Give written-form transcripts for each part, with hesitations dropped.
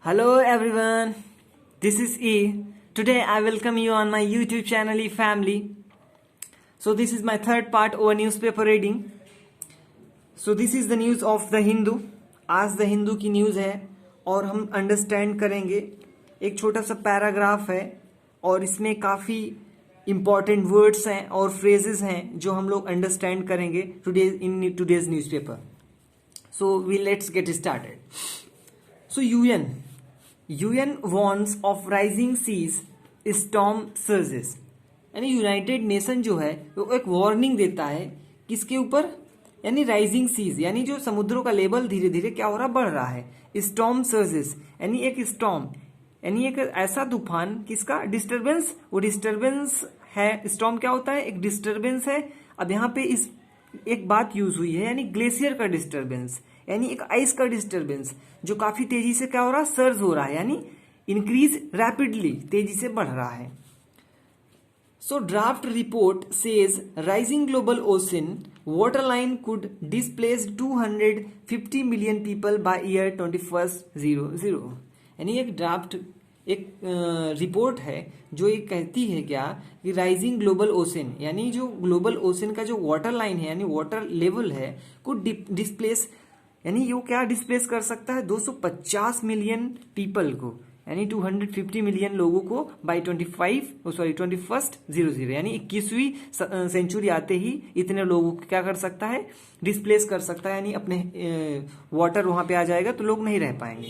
Hello everyone, this is E. Today I welcome you on my YouTube channel E Family. So this is my third part over newspaper reading. So this is the news of the Hindu. आज the Hindu की news है और हम understand करेंगे. एक छोटा सा paragraph है और इसमें काफ़ी इंपॉर्टेंट वर्ड्स हैं और फ्रेजेस हैं जो हम लोग अंडरस्टैंड करेंगे today's newspaper. So we let's get started. So UN warns of rising seas, storm surges. यानी यूनाइटेड नेशन जो है वो एक वार्निंग देता है किसके ऊपर, यानी राइजिंग सीज, यानी जो समुद्रों का लेवल धीरे धीरे क्या हो रहा, बढ़ रहा है. स्टॉर्म सर्जेस यानी एक स्टॉर्म, यानी एक ऐसा तूफान किसका डिस्टरबेंस, वो डिस्टरबेंस है. स्टॉर्म क्या होता है, एक डिस्टरबेंस है. अब यहाँ पे इस एक बात यूज हुई है, यानी ग्लेशियर का डिस्टरबेंस, यानी एक आइस का डिस्टरबेंस जो काफी तेजी से क्या हो रहा है, सर्ज हो रहा है, यानी इंक्रीज रैपिडली, तेजी से बढ़ रहा है. So draft report says rising global ocean waterline could displace 250 million people by year 2100. यानी एक ड्राफ्ट एक रिपोर्ट है जो ये कहती है क्या कि राइजिंग ग्लोबल ओशन, यानी जो ग्लोबल ओशन का जो वाटर लाइन है, यानी वाटर लेवल है, को डिस्प्लेस, यानी ये क्या डिस्प्लेस कर सकता है 250 मिलियन पीपल को, यानी 250 मिलियन लोगों को बाय 2100, यानी 21वीं सेंचुरी आते ही इतने लोगों को क्या कर सकता है, डिस्प्लेस कर सकता है, यानी अपने वाटर वहां पे आ जाएगा तो लोग नहीं रह पाएंगे.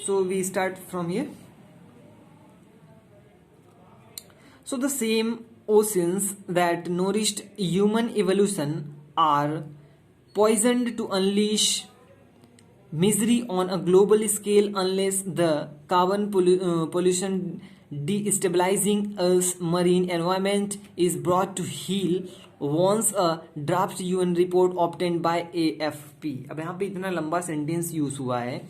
So we start from here. So the same oceans that nourished human evolution are poisoned to unleash misery on a global scale unless the carbon pollution destabilizing Earth's marine environment is brought to heel, warns a draft UN report obtained by AFP. अब यहाँ पे इतना लंबा sentence use हुआ है,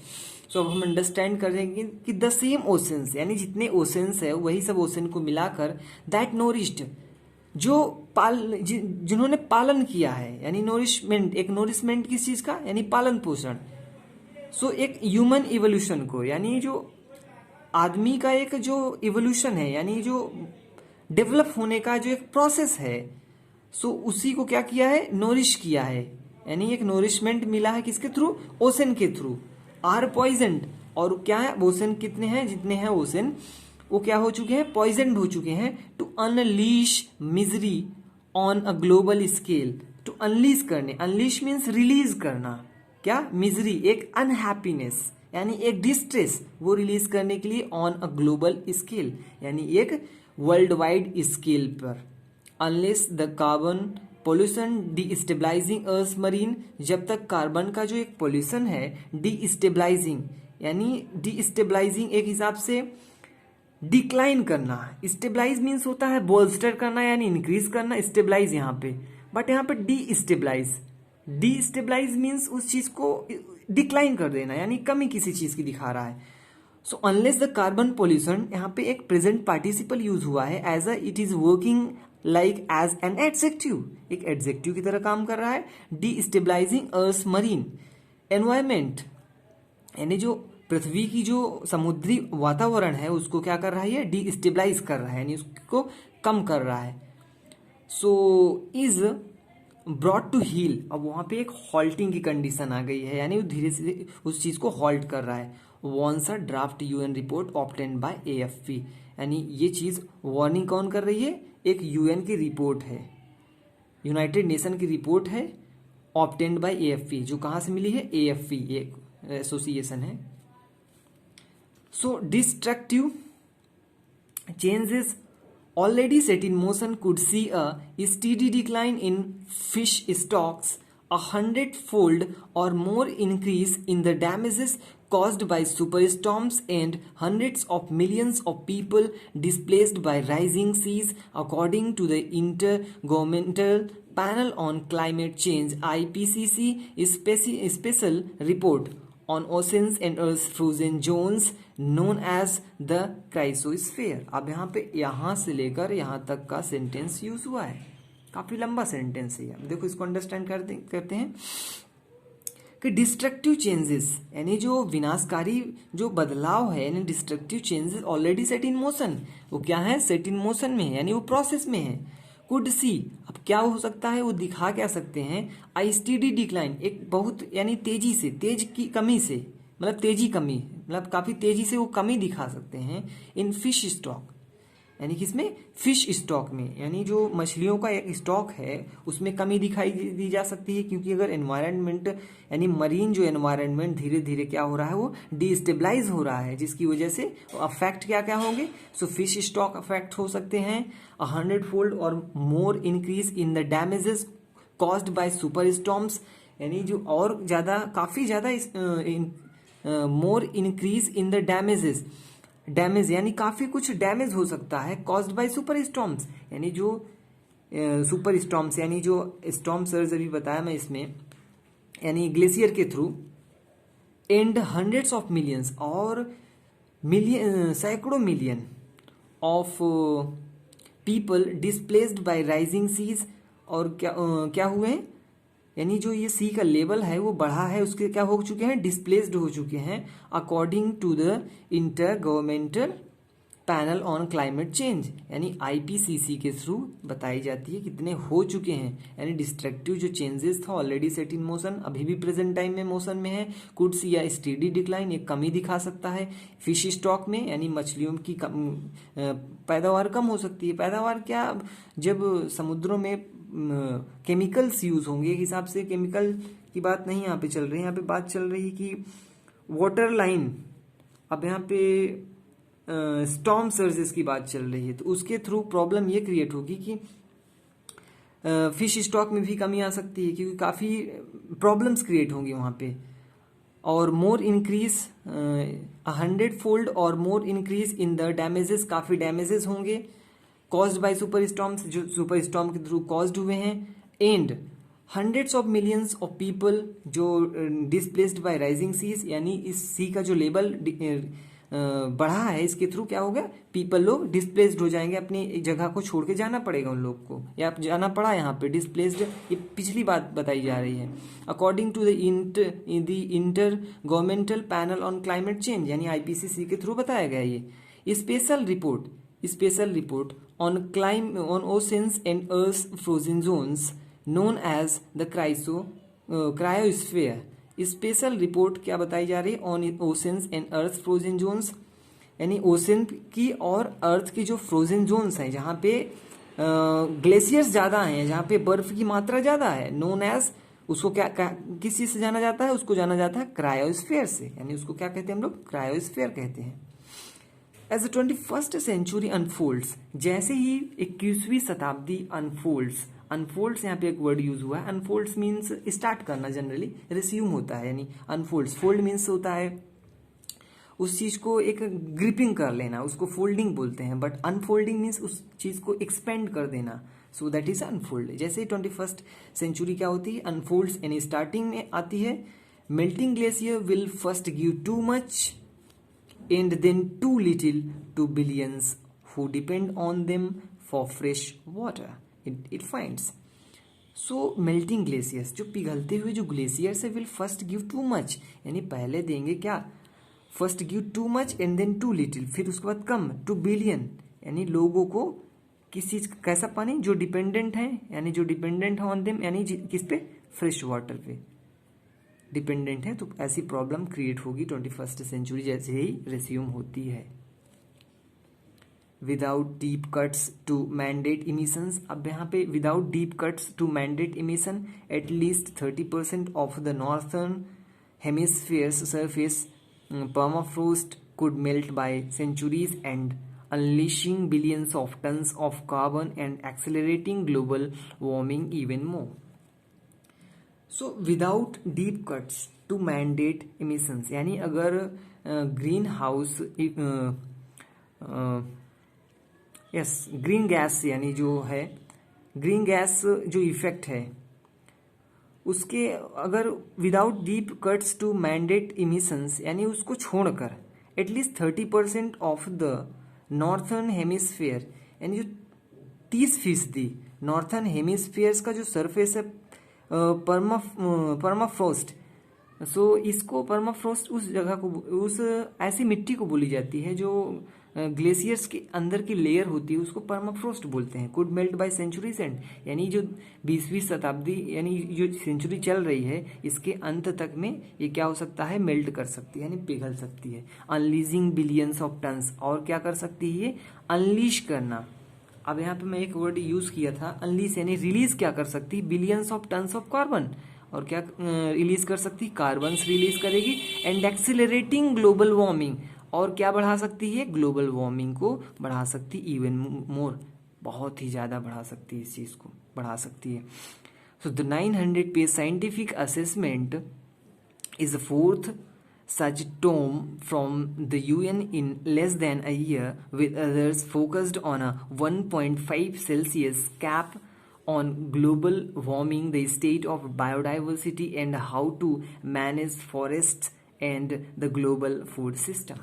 सो अब हम understand करेंगे कि द सेम ओशंस, यानी जितने ओशंस है वही सब ओशन को मिलाकर, दैट nourished, जो जिन्होंने पालन किया है, यानी नोरिशमेंट, एक नोरिशमेंट किस चीज का, यानी पालन पोषण. सो एक ह्यूमन इवोल्यूशन को, यानी जो आदमी का एक जो इवोल्यूशन है, यानी जो डेवलप होने का जो एक प्रोसेस है, सो उसी को क्या किया है, नोरिश किया है, यानी एक नोरिशमेंट मिला है किसके थ्रू, ओशन के थ्रू. आर पॉइजन्ड, और क्या है, ओशन कितने हैं, जितने हैं ओशन वो क्या हो चुके हैं, पॉइजन हो चुके हैं. To unleash misery on a global scale, to unleash करने, अनलीश मीन्स रिलीज करना, क्या, मिजरी एक अनहैप्पीनेस, यानी एक डिस्ट्रेस, वो रिलीज करने के लिए ऑन अ ग्लोबल स्केल, यानी एक वर्ल्ड वाइड स्केल पर. Unless the carbon pollution destabilising earth marine, जब तक कार्बन का जो एक पोल्यूशन है डीस्टेबलाइजिंग, यानी डीस्टेबलाइजिंग एक हिसाब से डिक्लाइन करना. स्टेबलाइज मीन्स होता है बोल्स्टर करना, यानी इंक्रीज करना, स्टेबलाइज यहाँ पे, बट यहाँ पे डीस्टेबलाइज मीन्स उस चीज को डिक्लाइन कर देना, यानी कमी किसी चीज की दिखा रहा है. So unless the carbon pollution, यहाँ पे एक प्रेजेंट पार्टिसिपल यूज हुआ है, as a it is working like as an adjective, एक एडजेक्टिव की तरह काम कर रहा है. डीस्टेबलाइजिंग अर्थ मरीन एनवायरमेंट, यानी जो पृथ्वी की जो समुद्री वातावरण है उसको क्या कर रहा है, डीस्टेबलाइज कर रहा है, यानी उसको कम कर रहा है. So is brought to heel, अब वहां पे एक हॉल्टिंग की कंडीशन आ गई है, यानी वो धीरे धीरे उस चीज को हॉल्ट कर रहा है. Warns a draft UN report obtained by AFP, यानी ये चीज वार्निंग कौन कर रही है, एक UN की रिपोर्ट है, यूनाइटेड नेशन की रिपोर्ट है, ऑब्टेन्ड बाय AFP, जो कहां से मिली है, AFP एक एसोसिएशन है. So destructive changes already set in motion could see a steady decline in fish stocks, 100-fold or more increase in the damages caused by superstorms, and hundreds of millions of people displaced by rising seas, according to the Intergovernmental Panel on Climate Change (IPCC) special report on oceans and Earth's frozen zones known as the क्राइसोस्फीयर. अब यहाँ पे यहाँ से लेकर यहाँ तक का sentence use हुआ है, काफी लंबा सेंटेंस है. अब देखो इसको अंडरस्टैंड करते हैं. कि डिस्ट्रक्टिव चेंजेस यानी जो विनाशकारी जो बदलाव है यानी destructive changes already set in motion, वो क्या है, सेट इन मोशन में है यानी वो प्रोसेस में है। कुड सी, अब क्या हो सकता है, वो दिखा क्या सकते हैं, आई स्टीडी डिक्लाइन, एक बहुत यानी तेजी से, तेज की कमी से, मतलब तेजी कमी, मतलब काफी तेजी से वो कमी दिखा सकते हैं इन फिश स्टॉक, यानी किसमें, फिश स्टॉक में, यानी जो मछलियों का एक स्टॉक है उसमें कमी दिखाई दी जा सकती है, क्योंकि अगर एनवायरनमेंट यानी मरीन जो एनवायरनमेंट धीरे धीरे क्या हो रहा है, वो डिस्टेबलाइज हो रहा है, जिसकी वजह से अफेक्ट क्या क्या होंगे, सो फिश स्टॉक अफेक्ट हो सकते हैं, 100-fold और मोर increase in the damages caused by super storms, यानी जो और ज्यादा, काफी ज्यादा मोर increase in the damages, damage यानी काफी कुछ डैमेज हो सकता है, कॉज्ड बाय सुपर स्टॉर्म्स, यानी जो सुपर स्टॉर्म्स यानी जो स्टॉर्म सर्ज अभी बताया मैं इसमें, यानी ग्लेशियर के through, and hundreds of millions और मिलियन, सैकड़ों million of people displaced by rising seas, और क्या हुए हैं, यानी जो ये सी का लेवल है वो बढ़ा है, उसके क्या हो चुके हैं, डिस्प्लेस्ड हो चुके हैं, according to the inter governmental panel on climate change, यानी आईपीसीसी के थ्रू बताई जाती है कितने हो चुके हैं, यानी डिस्ट्रक्टिव जो चेंजेस था ऑलरेडी सेट इन मोशन, अभी भी प्रेजेंट टाइम में मोशन में है, कुड सी या स्टेडी डिक्लाइन, एक कमी दिखा सकता है फिश स्टॉक में, यानी मछलियों की पैदावार कम हो सकती है, पैदावार क्या, जब समुद्रों में केमिकल्स यूज होंगे, एक हिसाब से केमिकल की बात नहीं यहाँ पे चल रही है, यहाँ पे बात चल रही है कि वाटर लाइन, अब यहाँ पे स्टॉर्म सर्जेस की बात चल रही है, तो उसके थ्रू प्रॉब्लम ये क्रिएट होगी कि फिश स्टॉक में भी कमी आ सकती है, क्योंकि काफी प्रॉब्लम्स क्रिएट होंगी वहां पे, और मोर इंक्रीज 100-fold और मोर इंक्रीज इन द डैमेजेस, काफी डैमेजेस होंगे कॉज्ड बाय सुपर स्टॉर्म्स, जो सुपर स्टॉर्म के थ्रू कॉज्ड हुए हैं, and hundreds of millions of people जो डिस्प्लेस्ड बाय राइजिंग सीज, यानी इस सी का जो लेवल बढ़ा है, इसके थ्रू क्या होगा, पीपल लोग डिस्प्लेस्ड हो जाएंगे, अपनी जगह को छोड़ के जाना पड़ेगा उन लोग को, या जाना पड़ा यहाँ पे डिस्प्लेस्ड, ये पिछली बात बताई जा रही है, according to the inter governmental panel on climate change, यानी आईपीसीसी के थ्रू बताया गया ये special report on oceans and earth frozen zones known as the cryosphere, special report क्या बताई जा रही है, on oceans and earth frozen zones, यानी ओशन की और अर्थ की जो फ्रोजन जोन्स हैं, जहाँ पे ग्लेशियर्स ज्यादा हैं, जहाँ पे बर्फ की मात्रा ज्यादा है, नोन एज, उसको क्या किस चीज से जाना जाता है, उसको जाना जाता है क्रायोस्फीयर से, यानी उसको क्या कहते हैं हम लोग, क्रायोस्फीयर कहते हैं। As the 21st century unfolds, जैसे ही 21वीं शताब्दी अनफोल्ड्स यहाँ पे एक वर्ड यूज हुआ है, अनफोल्ड्स मीन्स स्टार्ट करना, जनरली रिस्यूम होता है, यानी अनफोल्ड्स, फोल्ड मीन्स होता है उस चीज को एक ग्रिपिंग कर लेना, उसको फोल्डिंग बोलते हैं, बट अनफोल्डिंग मीन्स उस चीज को एक्सपेंड कर देना, सो दैट इज अनफोल्ड। जैसे 21st सेंचुरी क्या होती है, अनफोल्ड्स, यानी स्टार्टिंग में आती है, melting glacier will first give too much and then too little to billions who depend on them for fresh water, it finds. So melting glaciers, जो पिघलते हुए जो ग्लेशियर्स है, will first give too much, यानी पहले देंगे क्या, first give too much and then too little, फिर उसके बाद कम, to billion, यानी लोगों को किस चीज, कैसा पानी, जो डिपेंडेंट है, यानी जो डिपेंडेंट है ऑन देम, यानी किस पे, फ्रेश वाटर पे डिपेंडेंट है, तो ऐसी प्रॉब्लम क्रिएट होगी 21st सेंचुरी जैसे ही रिज्यूम होती है। Without deep cuts to mandate emissions, अब यहाँ पे without deep cuts to mandate emission at least 30% of the northern hemisphere's surface permafrost could melt by centuries and unleashing billions of tons of carbon and accelerating global warming even more. So without deep cuts to mandate emissions, यानी अगर green house green gas, यानी जो है green gas जो effect है उसके, अगर without deep cuts to mandate emissions, यानी उसको छोड़कर at least 30% of the northern hemisphere, यानी जो 30% नॉर्थर्न हेमिस्फीयर्स का जो सरफेस है परमाफ्रोस्ट, सो इसको परमाफ्रॉस्ट उस जगह को, उस ऐसी मिट्टी को बोली जाती है जो ग्लेशियर्स के अंदर की लेयर होती है, उसको परमाफ्रॉस्ट बोलते हैं। Could melt by centuries and, यानी जो 20वीं शताब्दी यानी जो सेंचुरी चल रही है इसके अंत तक में ये क्या हो सकता है, मेल्ट कर सकती है यानी पिघल सकती है। अनलीजिंग बिलियंस ऑफ टन्स, और क्या कर सकती है ये, अनलीश करना। अब यहाँ पे मैं एक वर्ड यूज किया था अनलीश, यानी रिलीज क्या कर सकती है, billions of tons of carbon, और क्या रिलीज कर सकती है, कार्बन रिलीज करेगी। एंड एक्सिलरेटिंग ग्लोबल वार्मिंग, और क्या बढ़ा सकती है, ग्लोबल वार्मिंग को बढ़ा सकती है, इवन मोर, बहुत ही ज्यादा बढ़ा सकती है, इस चीज को बढ़ा सकती है। So the 900 page scientific assessment is the fourth such tome from the UN in less than a year, with others focused on a 1.5 Celsius cap on global warming, the state of biodiversity, and how to manage forests and the global food system.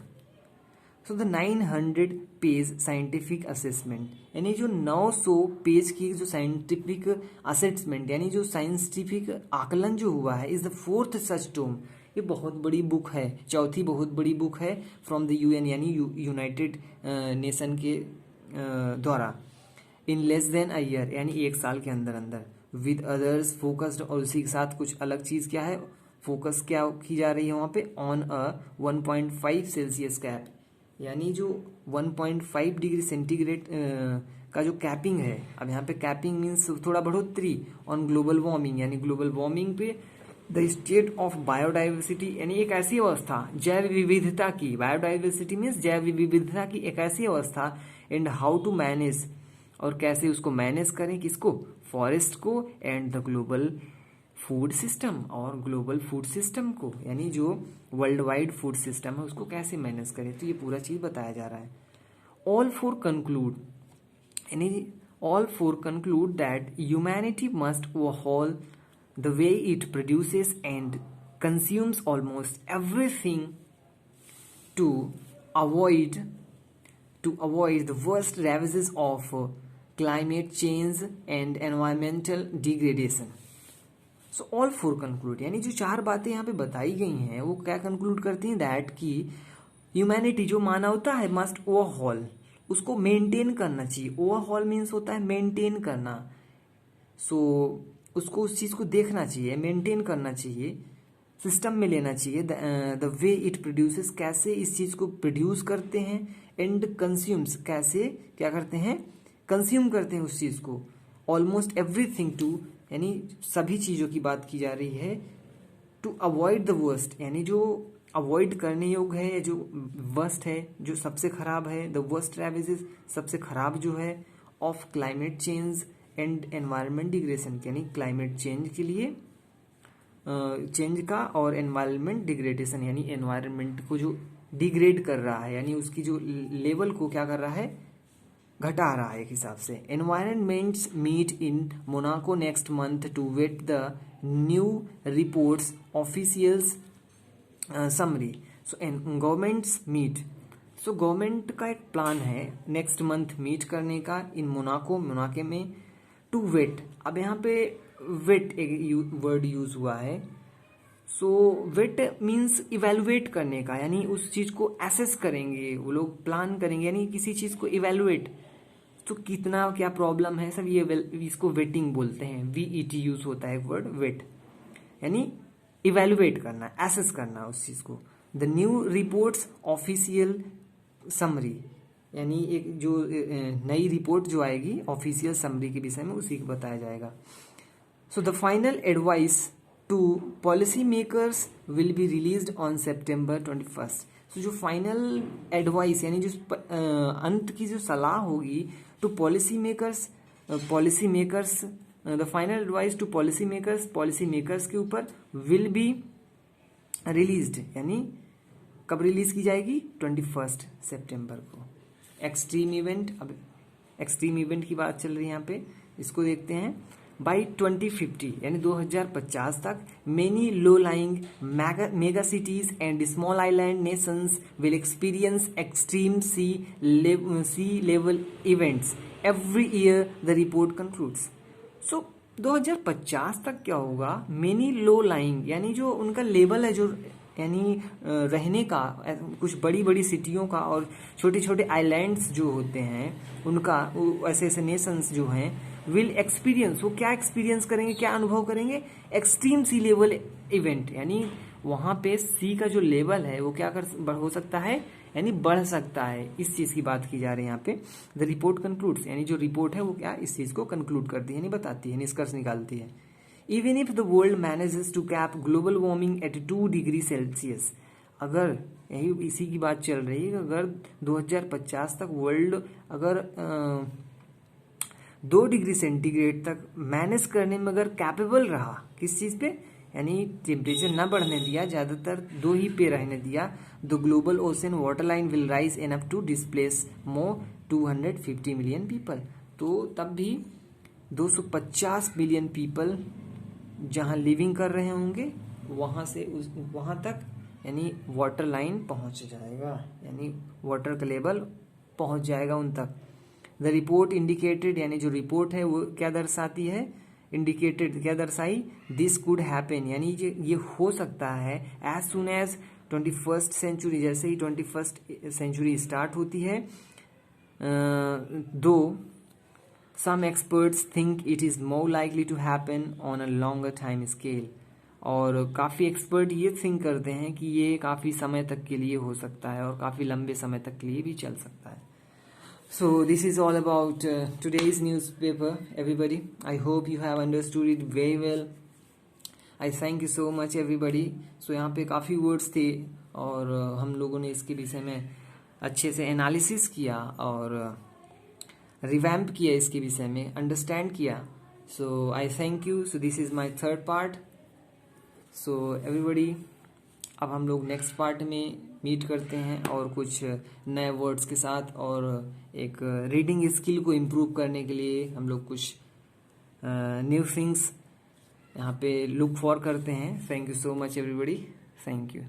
So the 900 page scientific assessment, यानी जो 900 page की जो scientific assessment यानी जो scientific आकलन जो हुआ है, is the fourth such tome, ये बहुत बड़ी बुक है, चौथी बहुत बड़ी बुक है फ्रॉम द यूएन यानी यूनाइटेड नेशन के द्वारा, in less than a year यानी एक साल के अंदर अंदर, विद अदर्स फोकस्ड, और उसी के साथ कुछ अलग चीज क्या है, फोकस क्या की जा रही है वहां पे, ऑन अ 1.5 सेल्सियस कैप, यानी जो 1.5 डिग्री सेंटीग्रेड का जो कैपिंग है। अब यहाँ पे कैपिंग मीन्स थोड़ा बढ़ोतरी, ऑन ग्लोबल वार्मिंग यानी ग्लोबल वार्मिंग पे, द स्टेट ऑफ बायोडाइवर्सिटी यानी एक ऐसी अवस्था, जैव विविधता की, बायोडाइवर्सिटी मीन्स जैव विविधता की एक ऐसी अवस्था, एंड हाउ टू मैनेज, और कैसे उसको मैनेज करें, किसको, फॉरेस्ट को, and the global food system, और ग्लोबल फूड सिस्टम को, यानी जो वर्ल्ड वाइड फूड सिस्टम है उसको कैसे मैनेज करें, तो ये पूरा चीज बताया जा रहा है। ऑल फोर कंक्लूड, यानी all four conclude that humanity must overhaul the way it produces and consumes almost everything to avoid the worst ravages of climate change and environmental degradation. So all four conclude, यानी जो चार बातें यहाँ पे बताई गई हैं वो क्या कंक्लूड करती हैं, दैट की ह्यूमैनिटी जो मानवता है मस्ट ओवरहॉल, उसको मेंटेन करना चाहिए। ओवरहॉल मीन्स होता है मेंटेन करना, सो उसको उस चीज को देखना चाहिए, मेंटेन करना चाहिए, सिस्टम में लेना चाहिए। द वे इट प्रोड्यूसेस, कैसे इस चीज को प्रोड्यूस करते हैं, एंड कंज्यूम्स, कैसे क्या करते हैं, कंज्यूम करते हैं उस चीज को, ऑलमोस्ट एवरीथिंग टू, यानी सभी चीजों की बात की जा रही है, टू अवॉइड द वर्स्ट, यानी जो अवॉइड करने योग्य है, जो वर्स्ट है, जो सबसे खराब है, द वर्स्ट रेवेजेस, सबसे खराब जो है, of climate change and environment degradation, यानी क्लाइमेट चेंज के लिए चेंज का, और एनवायरमेंट डिग्रेडेशन यानी एनवायरमेंट को जो डिग्रेड कर रहा है, यानी उसकी जो लेवल को क्या कर रहा है, घटा रहा है एक हिसाब से। Environments meet in Monaco next month to vet the new report's officials summary. So governments meet, so government का एक प्लान है नेक्स्ट मंथ मीट करने का इन मोनाके में, टू वेट। अब यहाँ पे वेट एक वर्ड यूज हुआ है, सो वेट मीन्स इवेलुएट करने का, यानी उस चीज को एसेस करेंगे वो लोग, प्लान करेंगे, यानी किसी चीज को इवेलुएट, तो कितना क्या प्रॉब्लम है सब, ये इसको वेटिंग बोलते हैं, वीईटी यूज होता है वर्ड वेट, यानी इवेलुएट करना, एसेस करना उस चीज को। The new reports official summary, यानी एक जो नई रिपोर्ट जो आएगी ऑफिशियल समरी के विषय में, उसी को बताया जाएगा। So the final advice to policy makers will be released on September 21st। So जो फाइनल एडवाइस यानी जो अंत की जो सलाह होगी to policy makers the final advice to policy makers के ऊपर विल बी रिलीज्ड, यानी कब रिलीज की जाएगी, 21 सितंबर को। एक्सट्रीम इवेंट, अब एक्सट्रीम इवेंट की बात चल रही है यहाँ पे, इसको देखते हैं। बाई 2050 यानी 2050 तक many low lying mega cities and small island nations will experience extreme sea level events every year, the report concludes. So 2050 तक क्या होगा, मेनी लो लाइंग यानी जो उनका लेवल है, जो यानी रहने का, कुछ बड़ी बड़ी सिटियों का और छोटे छोटे आइलैंड्स जो होते हैं उनका, ऐसे ऐसे नेशंस जो हैं, विल एक्सपीरियंस, वो क्या एक्सपीरियंस करेंगे, क्या अनुभव करेंगे, एक्सट्रीम सी लेवल इवेंट, यानी वहां पे सी का जो लेवल है वो क्या हो सकता है, यानी बढ़ सकता है। इस चीज की बात की जा रही है यहाँ पे। द रिपोर्ट कंक्लूड्स, यानी जो रिपोर्ट है वो क्या इस चीज को कंक्लूड करती है, यानी बताती है, निष्कर्ष निकालती है। Even if the world manages to cap global warming at 2 degree Celsius, अगर यही इसी की बात चल रही है, अगर 2050 तक वर्ल्ड अगर 2 डिग्री सेंटीग्रेड तक मैनेज करने में अगर कैपेबल रहा, किस चीज पे, यानी टेम्परेचर ना बढ़ने दिया, ज्यादातर 2 ही पे रहने दिया, the global ocean water line will rise enough to displace more 250 million people. तो तब भी 250 मिलियन पीपल जहां लिविंग कर रहे होंगे वहां से वहां तक यानी वाटर लाइन पहुंच जाएगा, यानी वाटर का लेवल पहुंच जाएगा उन तक। द रिपोर्ट इंडिकेटेड, यानी जो रिपोर्ट है वो क्या दर्शाती है, इंडिकेटेड क्या दर्शाई, दिस कुड हैपन, यानी ये हो सकता है as soon as 21st century, जैसे ही 21st सेंचुरी स्टार्ट होती है। दो some experts think it is more likely to happen on a longer time scale, और काफ़ी एक्सपर्ट ये थिंक करते हैं कि ये काफ़ी समय तक के लिए हो सकता है और काफ़ी लंबे समय तक के लिए भी चल सकता है। So this is all about today's newspaper, everybody. I hope you have understood it very well. I thank you so much everybody. So यहाँ पे काफ़ी वर्ड्स थे और हम लोगों ने इसके विषय में अच्छे से एनालिसिस किया और रिवैम्प किया, इसके विषय में अंडरस्टैंड किया। So I thank you. So this is my third part. So everybody, अब हम लोग नेक्स्ट पार्ट में मीट करते हैं और कुछ नए वर्ड्स के साथ, और एक रीडिंग स्किल को इम्प्रूव करने के लिए हम लोग कुछ न्यू थिंग्स यहाँ पे लुक फॉर करते हैं। Thank you so much everybody, thank you.